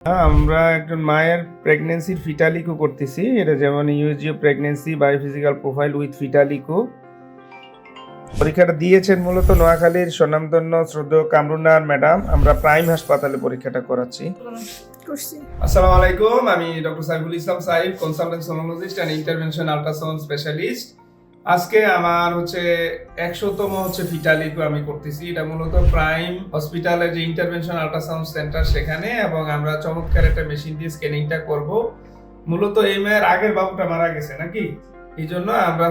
আমরা একজন মায়ের প্রেগন্যান্সির ফিটালিকো করতেছি। এটা যেমন ইউজিও প্রেগন্যান্সি বায়োফিজিক্যাল প্রোফাইল উইথ ফিটালিকো। পরীক্ষাটা দিয়েছেন মূলত নোয়াখালীর স্বনামধন্য শ্রদ্ধেয় কামরুন্নাহার ম্যাডাম। আমরা প্রাইম হাসপাতালে পরীক্ষাটা করাচ্ছি। আসসালামু আলাইকুম, আমি doctor Saiful Islam Saif, consultant sonologist and intervention ultrasound specialist. আজকে আমার 100তম ফিটালিকো আমি করতেছি। এটা মূলত প্রাইম হসপিটালের যে ইন্টারভেনশন আল্ট্রাসাউন্ড সেন্টার সেখানে, এবং আমরা চমৎকার একটা মেশিন দিয়ে স্ক্যানিংটা করব। মূলত এই মেয়ের আগের বাবুটা মারা গেছে নাকি, এই জন্য আমরা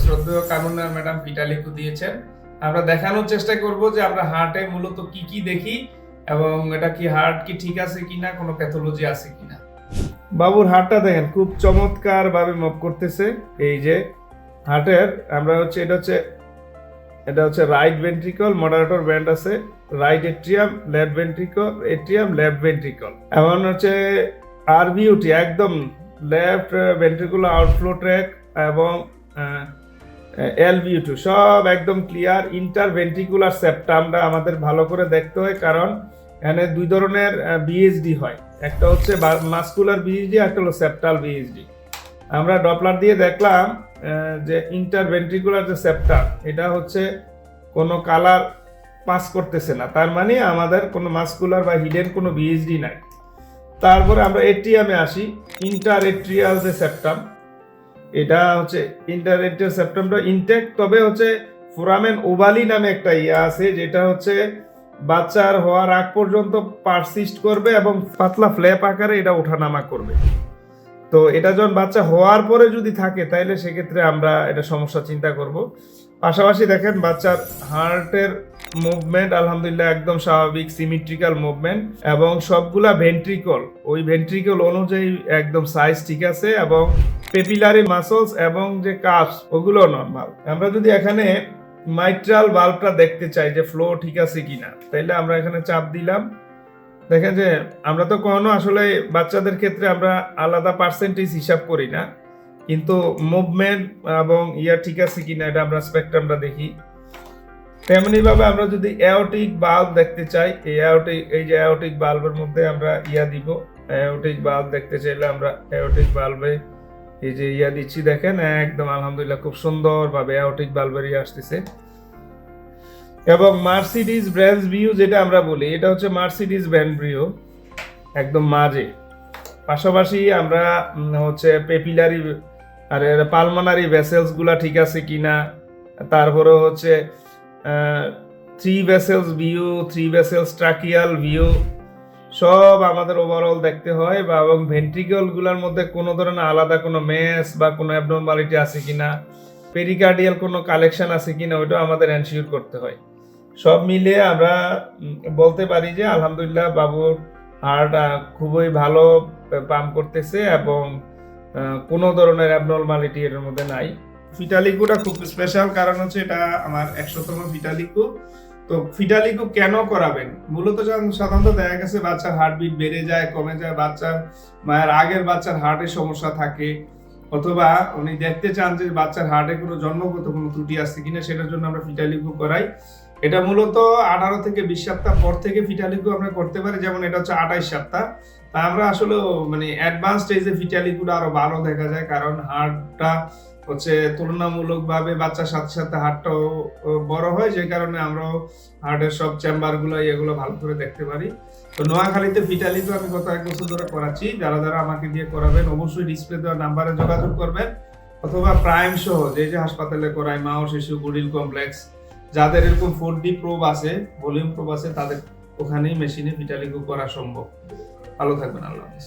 শ্রদ্ধেয় কামরুন্নাহার ম্যাডাম ফিটালিকো দিয়েছেন। আমরা দেখানোর চেষ্টা করব যে আমরা হার্টে মূলত কি কি দেখি, এবং এটা কি হার্ট কি ঠিক আছে কিনা, কোনো প্যাথোলজি আছে কিনা। বাবুর হার্টটা দেখেন খুব চমৎকার ভাবে মুভ করতেছে। এই যে হার্টের আমরা এটা হচ্ছে রাইট ভেন্ট্রিকল, মডারেটর ব্যান্ড আছে, right atrium, left ventricle, atrium, left ventricle. এমন আরভিউটি একদম লেফট ভেন্ট্রিকুলার আউটফ্লো ট্র্যাক এবং এলভিউ2 সব একদম ক্লিয়ার। ইন্টারভেন্ট্রিকুলার সেপ্টামটা আমাদের ভালো করে দেখতে হয়, কারণ এখানে দুই ধরনের বিএইচডি হয়, একটা হচ্ছে মাসকুলার বিএইচডি, একটা হলো সেপ্টাল বিএইচডি। আমরা ডপলার দিয়ে দেখলাম যে ইন্টারভেন্ট্রিকুলার যে সেপ্টাম, এটা কোনো কালার পাস করতেছে না, তার মানে আমাদের কোনো মাসকুলার বা হিডেন কোনো বিএইচডি নাই। তারপরে আমরা এট্রিয়ামে আসি। ইন্টারএট্রিয়াল যে সেপ্টাম, এটা ইন্টারএট্রিয়াল সেপ্টামটা ইনটেক, তবে ফোরামেন ওভালি নামে একটা আছে, যেটা বাচ্চার হওয়ার আগ পর্যন্ত পারসিস্ট করবে এবং পাতলা ফ্ল্যাপ আকারে এটা ওঠানামা করবে। তো এটা যখন বাচ্চা হওয়ার পরে যদি থাকে, তাইলে সেক্ষেত্রে আমরা এটা সমস্যা চিন্তা করব। পাশাপাশি দেখেন বাচ্চার হার্টের মুভমেন্ট আলহামদুলিল্লাহ একদম স্বাভাবিক, সিমেট্রিক্যাল মুভমেন্ট, এবং সবগুলা ভেন্ট্রিকল ওই ভেন্ট্রিকল অনুযায়ী একদম সাইজ ঠিক আছে, এবং পেপিলারি মাসলস এবং যে কাফস ওগুলো নর্মাল। আমরা যদি এখানে মাইট্রাল ভালভটা দেখতে চাই যে ফ্লো ঠিক আছে কিনা, তাইলে আমরা এখানে চাপ দিলাম। দেখেন যে আমরা তো কখনো বাচ্চাদের ক্ষেত্রে আমরা আলাদা পার্সেন্টেজ হিসাব করি না, কিন্তু মুভমেন্ট এবং ঠিক আছে কিনা এটা আমরা স্পেকট্রামটা দেখি। তেমনি ভাবে আমরা যদি অ্যাওর্টিক বাল্ব দেখতে চাই, এই যে অ্যাওর্টিক বাল্বের মধ্যে আমরা দিব। অ্যাওর্টিক বাল্ব দেখতে চাইলে আমরা অ্যাওর্টিক বাল্বে এই যে দিচ্ছি, দেখেন একদম আলহামদুলিল্লাহ খুব সুন্দর ভাবে অ্যাওর্টিক বাল্বের আসতেছে। এবং মার্সিডিজ ব্র্যান্ড ভিউ যেটা আমরা বলি, এটা মার্সিডিজ ব্র্যান্ড ভিউ একদম মাঝে। পাশাপাশি আমরা পেপিলারি আর পালমোনারি ভেসেলস গুলা ঠিক আছে কিনা, তারপরে three vessels view, three vessels tracheal view সব আমাদের ওভারঅল দেখতে হয়, এবং ভেন্ট্রিকল গুলার মধ্যে কোনো ধরনের আলাদা কোনো মেস বা কোনো অ্যাবনর্মালিটি আছে কিনা, পেরিকার্ডিয়াল কোনো কালেকশন আছে কিনা, ওইটাও আমাদের এনশিওর করতে হয়। সব মিলিয়ে আমরা বলতে পারি যে আলহামদুলিল্লাহ বাবুর হার্ট খুবই ভালো পাম্প করতেছে, এবং কোনো ধরনের অ্যাবনর্মালিটি এর মধ্যে নাই। ফিটালিকোটা খুব স্পেশাল, কারণ এটা আমার 100তম ফিটালিকো। তো ফিটালিকো কেন করাবেন? মূলত সাধারণত দেখা গেছে বাচ্চার হার্টবিট বেড়ে যায়, কমে যায়, মায়ের আগের বাচ্চার হার্টের সমস্যা থাকে, অথবা উনি দেখতে চান যে বাচ্চার হার্টে কোনো জন্মগত কোনো ত্রুটি আছে কিনা, সেটার জন্য আমরা ফিটালিকো করাই। এটা মূলত 18 থেকে 20 সপ্তাহ পর থেকে ফিটালিকো আমরা করতে পারি, যেমন এটা 28 সপ্তাহ। তা আমরা অ্যাডভান্স স্টেজে ফিটালিকোটা আরো ভালো দেখা যায়, কারণ হার্টটা তুলনামূলকভাবে বাচ্চার সাথে সাথে হার্টটাও বড় হয়, যে কারণে আমরা হার্টের সব চেম্বার গুলো এগুলো ভালো করে দেখতে পারি। তো নোয়াখালীতে ফিটালিকো আমি গত 1 বছর ধরে করাচ্ছি। যারা আমাকে দিয়ে করাবেন অবশ্যই ডিসপ্লে দেওয়া নাম্বারে যোগাযোগ করবেন, অথবা প্রাইম সহ যে হাসপাতালে করাই, মা ও শিশু গুডিল কমপ্লেক্স, যাদের এরকম 4D প্রোব আছে, ভলিউম প্রোব আছে, তাদের ওখানেই মেশিনে ফিটালিকো করা সম্ভব। ভালো থাকবেন, আল্লাহ হাফেজ।